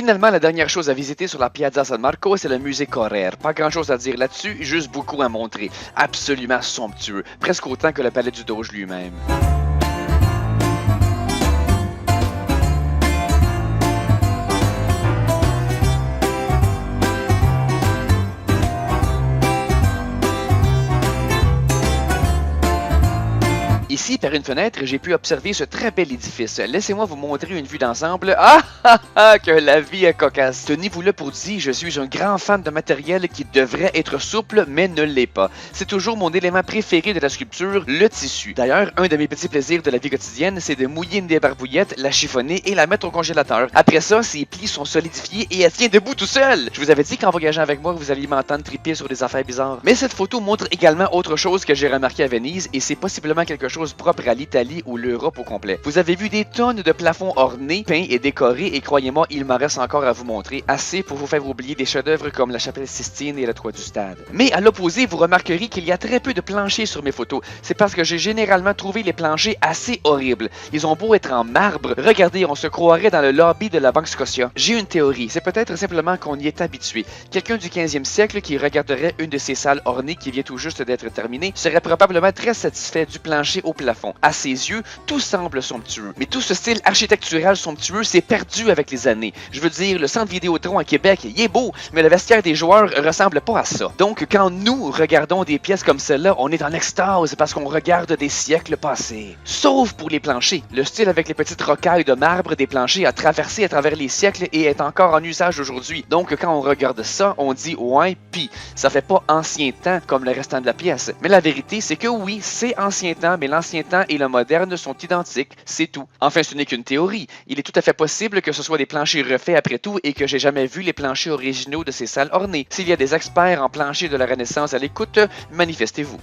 Finalement, la dernière chose à visiter sur la Piazza San Marco, c'est le musée Correr. Pas grand chose à dire là-dessus, juste beaucoup à montrer. Absolument somptueux, presque autant que le palais du Doge lui-même. Ici, par une fenêtre, j'ai pu observer ce très bel édifice. Laissez-moi vous montrer une vue d'ensemble. Que la vie est cocasse! Tenez-vous là pour dire, je suis un grand fan de matériel qui devrait être souple, mais ne l'est pas. C'est toujours mon élément préféré de la sculpture, le tissu. D'ailleurs, un de mes petits plaisirs de la vie quotidienne, c'est de mouiller une des barbouillettes, la chiffonner et la mettre au congélateur. Après ça, ses plis sont solidifiés et elle tient debout tout seul! Je vous avais dit qu'en voyageant avec moi, vous alliez m'entendre triper sur des affaires bizarres. Mais cette photo montre également autre chose que j'ai remarqué à Venise, et c'est possiblement quelque chose propre à l'Italie ou l'Europe au complet. Vous avez vu des tonnes de plafonds ornés, peints et décorés, et croyez-moi, il m'en reste encore à vous montrer, assez pour vous faire oublier des chefs-d'œuvre comme la chapelle Sistine et la toit du stade. Mais à l'opposé, vous remarquerez qu'il y a très peu de planchers sur mes photos. C'est parce que j'ai généralement trouvé les planchers assez horribles. Ils ont beau être en marbre, regardez, on se croirait dans le lobby de la Banque Scotia. J'ai une théorie, c'est peut-être simplement qu'on y est habitué. Quelqu'un du 15e siècle qui regarderait une de ces salles ornées qui vient tout juste d'être terminée serait probablement très satisfait du plancher au plafond. À ses yeux, tout semble somptueux. Mais tout ce style architectural somptueux s'est perdu avec les années. Je veux dire, le centre Vidéotron à Québec, il est beau, mais le vestiaire des joueurs ressemble pas à ça. Donc, quand nous regardons des pièces comme celle-là, on est en extase parce qu'on regarde des siècles passés. Sauf pour les planchers. Le style avec les petites rocailles de marbre des planchers a traversé à travers les siècles et est encore en usage aujourd'hui. Donc, quand on regarde ça, on dit ouais, pis ça fait pas ancien temps comme le restant de la pièce. Mais la vérité, c'est que oui, c'est ancien temps, mais l'ancien temps et le moderne sont identiques, c'est tout. Enfin, ce n'est qu'une théorie. Il est tout à fait possible que ce soit des planchers refaits après tout et que j'ai jamais vu les planchers originaux de ces salles ornées. S'il y a des experts en plancher de la Renaissance à l'écoute, manifestez-vous.